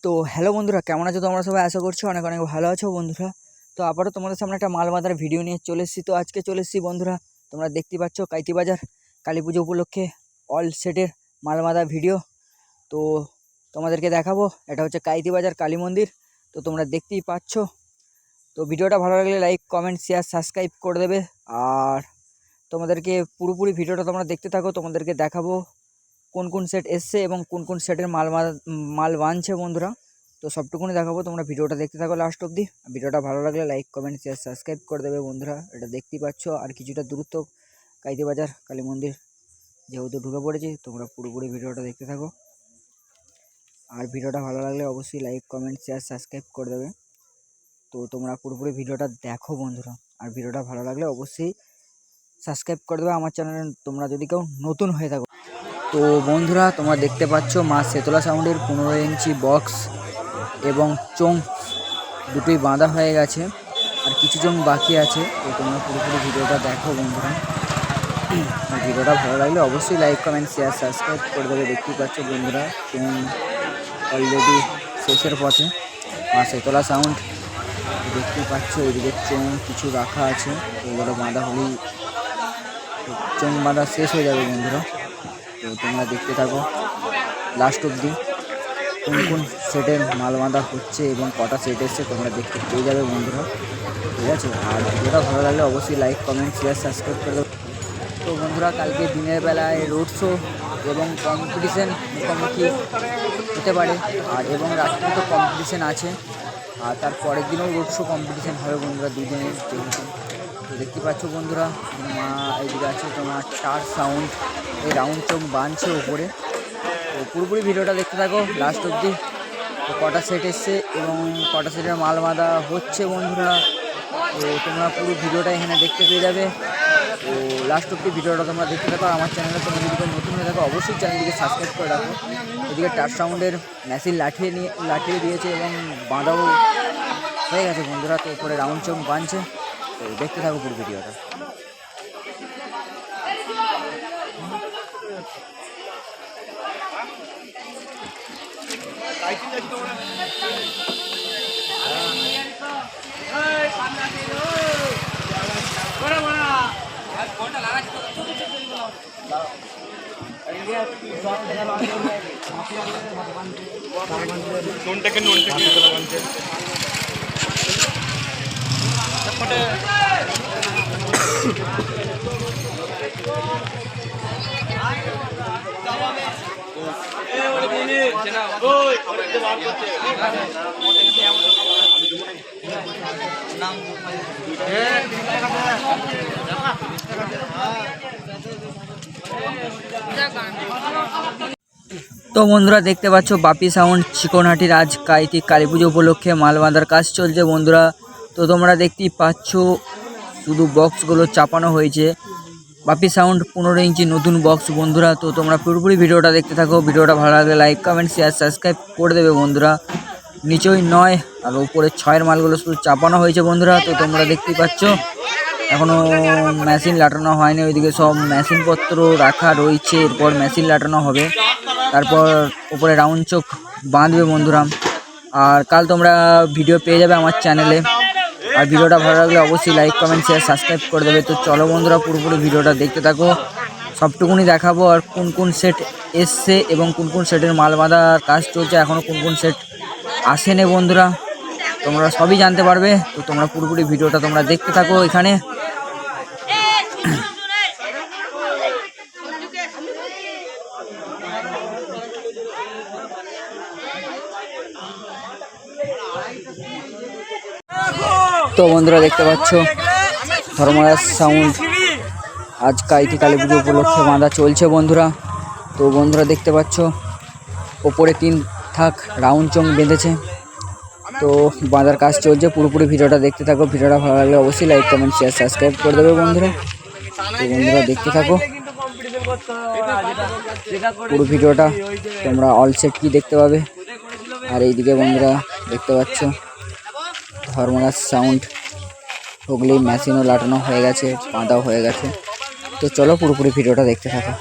তো হ্যালো বন্ধুরা, কেমন আছো তোমরা সবাই? আশা করছি অনেক অনেক ভালো আছো বন্ধুরা। তো আবারও তোমাদের সামনে একটা মাল বাঁধার ভিডিও নিয়ে চলে এসেছি। তো আজকে চলে এসেছি বন্ধুরা, তোমরা দেখতেই পাচ্ছ কাইতি বাজার কালী পুজো উপলক্ষে অল সেটের মাল বাঁধার ভিডিও। তো তোমাদেরকে দেখাবো, এটা হচ্ছে কাইতি বাজার কালী মন্দির। তো তোমরা দেখতেই পাচ্ছ। তো ভিডিওটা ভালো লাগলে লাইক, কমেন্ট, শেয়ার, সাবস্ক্রাইব করে দেবে। আর তোমাদেরকে পুরোপুরি ভিডিওটা তোমরা দেখতে থাকো, তোমাদেরকে দেখাবো কোন কোন সেট এসছে এবং কোন কোন সেটের মাল বানছে বন্ধুরা। তো সবটুকুনি দেখাবো, তোমরা ভিডিওটা দেখতে থাকো লাস্ট অবধি। ভিডিওটা ভালো লাগলে লাইক, কমেন্ট, শেয়ার, সাবস্ক্রাইব করে দেবে বন্ধুরা। এটা দেখতেই পাচ্ছ, আর কিছুটা দূরত্ব কাইতি বাজার কালী মন্দির যেহেতু ঢুকে পড়েছি, তোমরা পুরোপুরি ভিডিওটা দেখতে থাকো। আর ভিডিওটা ভালো লাগলে অবশ্যই লাইক, কমেন্ট, শেয়ার, সাবস্ক্রাইব করে দেবে। তো তোমরা পুরোপুরি ভিডিওটা দেখো বন্ধুরা। আর ভিডিওটা ভালো লাগলে অবশ্যই সাবস্ক্রাইব করে দেবে আমার চ্যানেলে, তোমরা যদি কেউ নতুন হয়ে থাকো। তো বন্ধুরা, তোমরা দেখতে পাচ্ছ মা শেতলা সাউন্ডের 15 ইঞ্চি বক্স এবং চোং দুটোই বাঁধা হয়ে গেছে, আর কিছু চোং বাকি আছে। তো তোমরা পুরোপুরি ভিডিওটা দেখো বন্ধুরা। আর ভিডিওটা ভালো লাগলে অবশ্যই লাইক, কমেন্ট, শেয়ার, সাবস্ক্রাইব করে দেবে। দেখতেই পাচ্ছ বন্ধুরা, চোং অলরেডি শেষের পথে। মা শেতলা সাউন্ড দেখতেই পাচ্ছ, এদিকে চোং কিছু রাখা আছে, এগুলো বাঁধা হলেই চোং বাঁধা শেষ হয়ে যাবে বন্ধুরা। তো তোমরা দেখতে থাকো লাস্ট অবধি কোন কোন সেটের মাল বাঁধা হচ্ছে এবং কটা সেট এসছে তোমরা দেখতে পেয়ে যাবে বন্ধুরা, ঠিক আছে? আর ভিডিওটা ভালো লাগলে অবশ্যই লাইক, কমেন্ট, শেয়ার, সাবস্ক্রাইব করে দেবো। তো বন্ধুরা, কালকে দিনের বেলায় রোড শো এবং কম্পিটিশান মুখোমুখি হতে পারে, আর এবং রাত্রে তো কম্পিটিশান আছে, আর তার পরের দিনও রোড শো কম্পিটিশান হবে বন্ধুরা, দুদিনের যেহেতু। তো দেখতে পাচ্ছ বন্ধুরা, মা এইদিকে আছে তোমার স্টার সাউন্ড, এই রাউন্ড চোখ বাঁধছে ওপরে। তো পুরোপুরি ভিডিওটা দেখতে থাকো লাস্ট অবধি। তো কটা সেট এসছে এবং কটা সেটের মাল বাঁধা হচ্ছে বন্ধুরা, তো তোমরা পুরো ভিডিওটা এখানে দেখতে পেয়ে যাবে। তো লাস্ট অবধি ভিডিওটা তোমরা দেখতে থাকো। আমার চ্যানেলে তোমরা যদি নতুন হয়ে থাকো অবশ্যই চ্যানেলটিকে সাবস্ক্রাইব করে রাখো। এদিকে টাচ সাউন্ডের মেশিন লাঠিয়ে দিয়েছে এবং বাঁধাও হয়ে গেছে বন্ধুরা। তো উপরে রাউন্ড চোখ বাঁধছে, তো দেখতে থাকো পুরো ভিডিওটা। তো বন্ধুরা দেখতে পাচ্ছ বাপি সাউন্ড চিকনহাটির আজ কালী পুজো উপলক্ষে মাল বাঁধার কাজ চলছে বন্ধুরা। তো তোমরা দেখতেই পাচ্ছ শুধু বক্সগুলো চাপানো হয়েছে। বাপি সাউন্ড 15 ইঞ্চি নতুন বক্স বন্ধুরা। তো তোমরা পুরোপুরি ভিডিওটা দেখতে থাকো। ভিডিওটা ভালো লাগলে লাইক, কমেন্ট, শেয়ার, সাবস্ক্রাইব করে দেবে বন্ধুরা। নিচেই 9 আর উপরে 6-এর মালগুলো শুধু চাপানো হয়েছে বন্ধুরা। তো তোমরা দেখতেই পাচ্ছ এখনও মেশিন লাটানো হয়নি, ওইদিকে সব মেশিনপত্র রাখা রয়েছে, এরপর মেশিন লাটানো হবে, তারপর উপরে রাউন্ড চোখ বাঁধবে বন্ধুরা। আর কাল তোমরা ভিডিও পেয়ে যাবে আমার চ্যানেলে। আর ভিডিওটা ভালো লাগলে অবশ্যই লাইক, কমেন্ট, শেয়ার, সাবস্ক্রাইব করে দেবে। তো চলো বন্ধুরা, পুরোপুরি ভিডিওটা দেখতে থাকো, সবটুকুনি দেখাবো। আর কোন কোন সেট এসছে এবং কোন কোন সেটের মাল বাঁধার কাজ চলছে, এখনও কোন কোন সেট আসেনি বন্ধুরা, তোমরা সবই জানতে পারবে। তো তোমরা পুরোপুরি ভিডিওটা তোমরা দেখতে থাকো এখানে। তো বন্ধুরা দেখতে পাচ্ছ ধর্মরাজ সাউন্ড আজ কালী পুজো উপলক্ষে বাঁধা চলছে বন্ধুরা। তো বন্ধুরা দেখতে পাচ্ছ ওপরে 3 থাক রাউন্ড চোং বেঁধেছে, তো বাঁধার কাজ চলছে। পুরোপুরি ভিডিওটা দেখতে থাকো। ভিডিওটা ভালো লাগলে অবশ্যই লাইক, কমেন্ট, শেয়ার, সাবস্ক্রাইব করে দেবে বন্ধুরা। তো বন্ধুরা দেখতে থাকো পুরো ভিডিওটা, তোমরা অল সেট কি দেখতে পাবে। আর এইদিকে বন্ধুরা দেখতে পাচ্ছ ধর্মরাজ সাউন্ড হুগলি মেশিনও লাটানো হয়ে গেছে, বাঁধাও হয়ে গেছে। তো চলো পুরোপুরি ভিডিওটা দেখতে থাকো।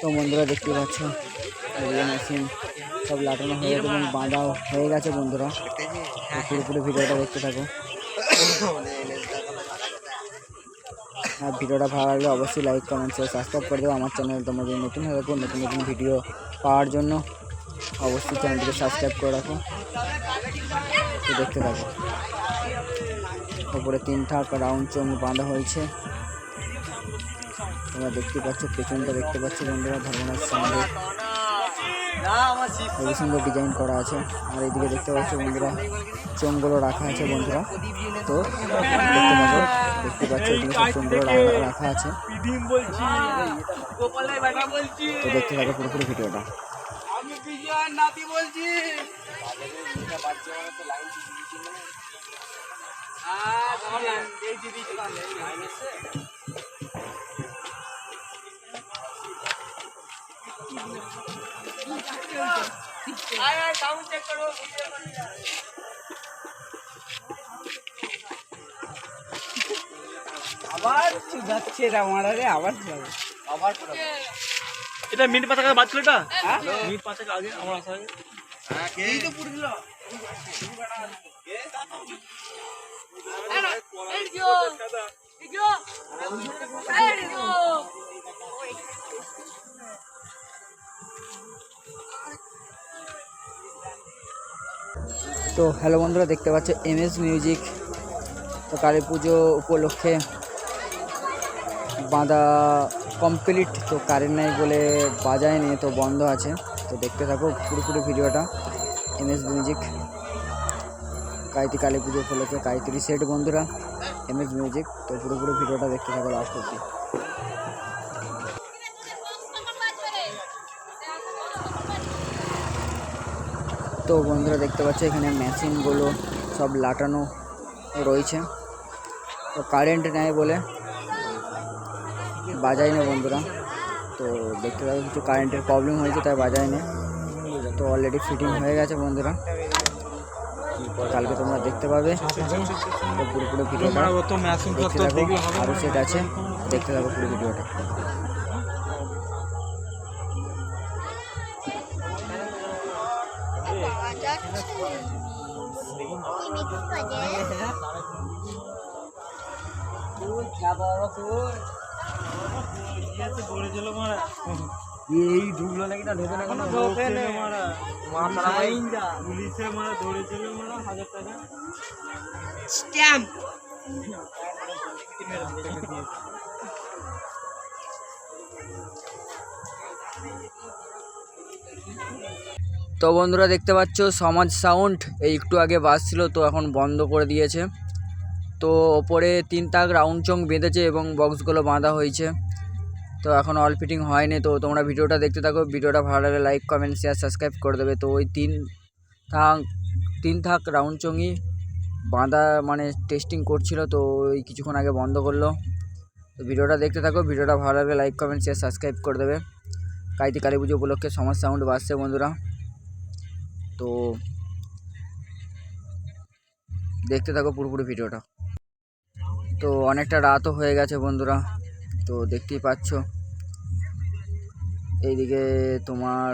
তো বন্ধুরা দেখতে পাচ্ছ মেশিন সব লাটানো হয়ে গেছে এবং বাঁধা হয়ে গেছে বন্ধুরা। পুরোপুরি ভিডিওটা দেখতে থাকো। আর ভিডিওটা ভালো লাগলে অবশ্যই লাইক কমেন্ট শেয়ার সাবস্ক্রাইব করে দেবো আমার চ্যানেল। তোমরা যদি নতুন হয়ে থাকো নতুন নতুন ভিডিও পাওয়ার জন্য অবশ্যই চ্যানেলটিকে সাবস্ক্রাইব করে রাখো। তো দেখতে থাকো। ওপরে 3 থাক রাউন্ড চোঙ বাঁধা হয়েছে, তোমরা দেখতে পাচ্ছ। পেছনটা দেখতে পাচ্ছ বন্ধুরা, ধর্মনাথ সঙ্গে খুবই সুন্দর ডিজাইন করা আছে। আর এইদিকে দেখতে পাচ্ছ বন্ধুরা চোঙগুলো রাখা আছে বন্ধুরা। তো দেখতে পাচ্ছ এদিকে সব চোঙগুলো রাখা আছে। তো দেখতে থাকো পুরোপুরি ভিডিওটা। আবার যাচ্ছে এটা মারারে, আবার যাবে আবার এটা মিনিট 5 আগে বাদ ছিল। এটা মিনিট 5 আগে আমার আসা আগে এই তো পুরো দিল। তো হ্যালো বন্ধুরা, দেখতে পাচ্ছ MS মিউজিক। তো কালী পুজো উপলক্ষে বাঁধা কমপ্লিট। তো কারেন্ট নাই বলে বাজায়নি, তো বন্ধ আছে। তো দেখতে থাকো পুরোপুরি ভিডিওটা। MS মিউজিক কালী পুজো উপলক্ষে কাইতিরি সেট বন্ধুরা, MS মিউজিক। তো পুরোপুরি ভিডিওটা দেখতে থাকো লাস্ট অবধি। তো বন্ধুরা দেখতে পাচ্ছ এখানে মেশিনগুলো সব লাটানো রয়েছে। তো কারেন্ট নেই বলে বাজাই না বন্ধুরা। তো দেখতে পাচ্ছ কিছু কারেন্টের প্রবলেম হয়েছে তাই বাজাই না। তো অলরেডি ফিটিং হয়ে গেছে বন্ধুরা, কালকে তোমরা দেখতে পাবে। তো পুরোপুরি ভিডিওটা দেখতে থাকো, আরও সেট আছে, দেখতে থাকো পুরো ভিডিওটা। এই ঢুকলো নাকি না ঢোকে না কোনো মারা পুলিশে মারা ধরেছিল মারা 1000 টাকা স্ট্যাম্প। তো বন্ধুরা দেখতে পাচ্ছ সমাজ সাউন্ড এই একটু আগে বাজছিল, তো এখন বন্ধ করে দিয়েছে। তো ওপরে 3 তাক রাউন্ড চং বেঁধেছে এবং বক্সগুলো বাঁধা হয়েছে। তো এখন অল ফিটিং হয়নি। তো তোমরা ভিডিওটা দেখতে থাকো, ভিডিওটা ভালো লাগলে লাইক কমেন্ট শেয়ার সাবস্ক্রাইব করে দেবে। তো ওই 3 থাক রাউন্ড চঙই বাঁধা মানে টেস্টিং করছিল, তো ওই কিছুক্ষণ আগে বন্ধ করলো। তো ভিডিওটা দেখতে থাকো, ভিডিওটা ভালো লাগলে লাইক কমেন্ট শেয়ার সাবস্ক্রাইব করে দেবে। কালী পুজো উপলক্ষে সমাজ সাউন্ড বাজছে বন্ধুরা। তো দেখতে থাকো পুরোপুরি ভিডিওটা। তো অনেকটা রাতও হয়ে গেছে বন্ধুরা, তো দেখতেই পাচ্ছ এইদিকে তোমার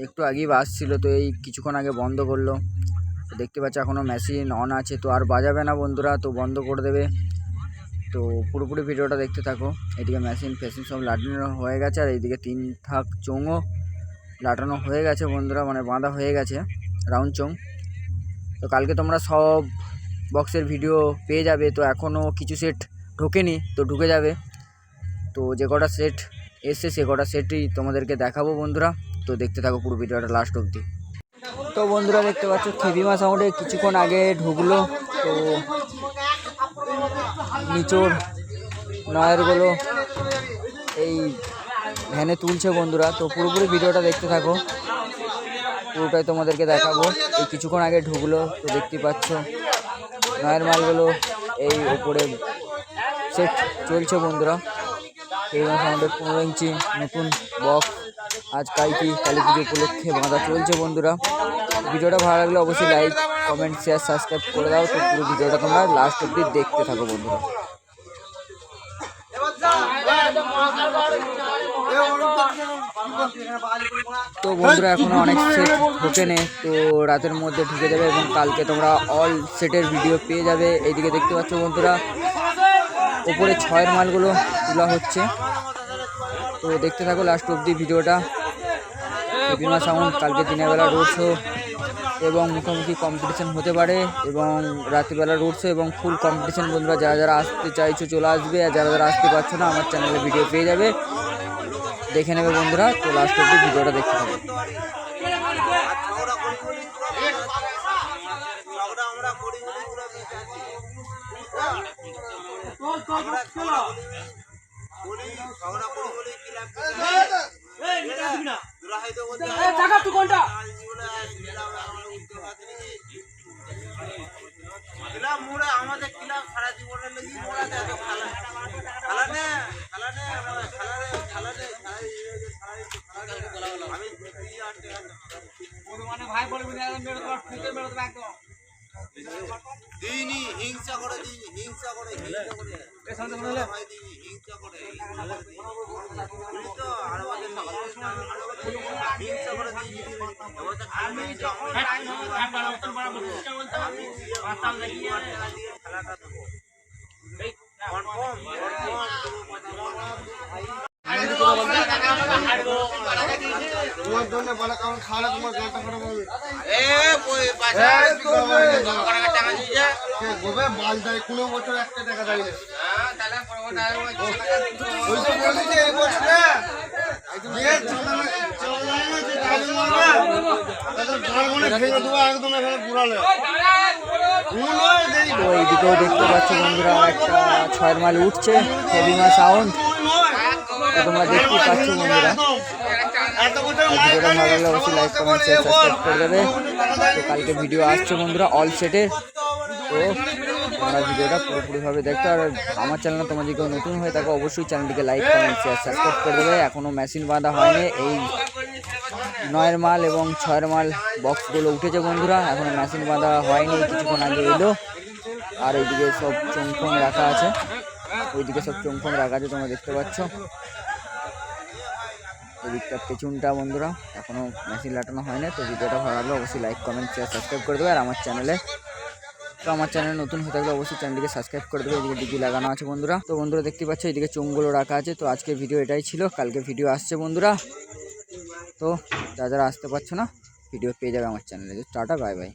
একটু আগেই বাজছিল, তো এই কিছুক্ষণ আগে বন্ধ করলো। তো দেখতে পাচ্ছ এখনও মেশিন অন আছে, তো আর বাজাবে না বন্ধুরা, তো বন্ধ করে দেবে। তো পুরোপুরি ভিডিওটা দেখতে থাকো। এদিকে মেশিন ফেশিন সব লাটানো হয়ে গেছে, আর এইদিকে 3 থাক চোঙও লাটানো হয়ে গেছে বন্ধুরা, মানে বাঁধা হয়ে গেছে রাউন্ড চোঙ। তো কালকে তোমরা সব বক্সের ভিডিও পেয়ে যাবে। তো এখনও কিছু সেট ঢোকেনি, তো ঢুকে যাবে। তো যে কটা সেট এসছে সে কটা সেটই তোমাদেরকে দেখাবো বন্ধুরা। তো দেখতে থাকো পুরো ভিডিওটা লাস্ট অবধি। তো বন্ধুরা দেখতে পাচ্ছ খেবিমা সাউন্ডে কিছুক্ষণ আগে ঢুকলো। তো নিচোর নয়ারগুলো এই ভ্যানে তুলছে বন্ধুরা। তো পুরোপুরি ভিডিওটা দেখতে থাকো, পুরোটাই তোমাদেরকে দেখাবো। এই কিছুক্ষণ আগে ঢুকলো, তো দেখতে পাচ্ছ নয়ের মালগুলো এই ওপরে সেট চলছে বন্ধুরা। এই সাউন্ডের 15 ইঞ্চি নতুন বক্স আজ কালী পুজো উপলক্ষে বাঁধা চলছে বন্ধুরা। ভিডিওটা ভালো লাগলে অবশ্যই লাইক কমেন্ট শেয়ার সাবস্ক্রাইব করে দাও। তো পুরো ভিডিওটা তোমরা লাস্ট অবধি দেখতে থাকো বন্ধুরা। তো বন্ধুরা এখনো অনেক সেট ঢোকেনে, তো রাতের মধ্যে ঢুকে যাবে এবং কালকে তোমরা অল সেটের ভিডিও পেয়ে যাবে। এইদিকে দেখতে পাচ্ছ বন্ধুরা ওপরে 6-এর মালগুলো তোলা হচ্ছে, তো দেখতে থাকো লাস্ট অবধি ভিডিওটা। হেভিমা সাউন্ড কালকে দিনের বেলা রোড শো এবং মুখোমুখি কম্পিটিশন হতে পারে এবং রাত্রিবেলা রোড শো এবং ফুল কম্পিটিশন। বন্ধুরা যারা যারা আসতে চাইছো চলে আসবে, আর যারা যারা আসতে পারছো না আমার চ্যানেলে ভিডিও পেয়ে যাবে, দেখে নেবে বন্ধুরা। তো লাস্ট অবধি ভিডিওটা দেখতে থাকো। আমাদের ক্লাব সারা জীবনের লেগে মোড়া দেয় তো খেলা খেলা নে খেলা নে খেলা নে আমি মানে ভাই বলবি না একদম মেরে তোমার ফুটে মেরে দেব একদম দিনি হিংসা করে এ সামনে বলে ভাই দিনি হিংসা করে বুঝলি তো আর আমাদের হিংসা করে দিনি আমাদের খালি তো আমরা উত্তর বড় বলতে মাথা লাগিয়ে খেলাটা দেব এই কনফার্ম তোমার জন্য বলা কারণ খাওয়া তোমার গাটা খারাপ হবে টাকা দিয়ে গোবে বাল দেয় 15 বছর একটা টাকা দেয় না তাহলে ওই তো বলি যে এই বছর না দিয়ে একদম এখানে পুরালে তো এইদিকেও দেখতে পাচ্ছ বন্ধুরা একটা 6-এর মাল উঠছে, হেভিমা সাউন্ড। তো তোমরা দেখতেই পাচ্ছ বন্ধুরা, ভিডিওটা ভালো লাগলে অবশ্যই লাইক কমেন্ট শেয়ার সাবস্ক্রাইব করে দেবে। তো কালকে ভিডিও আসছে বন্ধুরা অল সেটের, তো তোমরা ভিডিওটা পুরোপুরিভাবে দেখতে। আর আমার চ্যানেলে তোমরা যদি কেউ নতুন হয়ে থাকো অবশ্যই চ্যানেলটিকে লাইক কমেন্ট শেয়ার সাবস্ক্রাইব করে দেবে। এখনও মেশিন বাঁধা হয়নি, এই 9-এর মাল এবং 6-এর মাল বক্সগুলো উঠেছে বন্ধুরা, এখনও মেশিন বাঁধা হয়নি, কিছুক্ষণ আগে এলো। আর ওইদিকে সব চোংফোং রাখা আছে, ওইদিকে সব চোংফোং রাখা আছে তোমরা দেখতে পাচ্ছ। এদিকটা পেছনটা বন্ধুরা এখনও মেশিন লাটানো হয় না। তো ভিডিওটা ভালো লাগলে অবশ্যই লাইক কমেন্ট শেয়ার সাবস্ক্রাইব করে দেবে। আর আমার চ্যানেলে নতুন হয়ে থাকলে অবশ্যই চ্যানেলটিকে সাবস্ক্রাইব করে দেবে। এদিকে ডিগি লাগানো আছে বন্ধুরা। তো বন্ধুরা দেখতে পাচ্ছ এদিকে চোঙগুলো রাখা আছে। তো আজকে ভিডিও এটাই ছিল, কালকে ভিডিও আসছে বন্ধুরা। তো যারা যারা আসতে পারছো না ভিডিও পেয়ে যাবে আমার চ্যানেলে। Tata bye bye.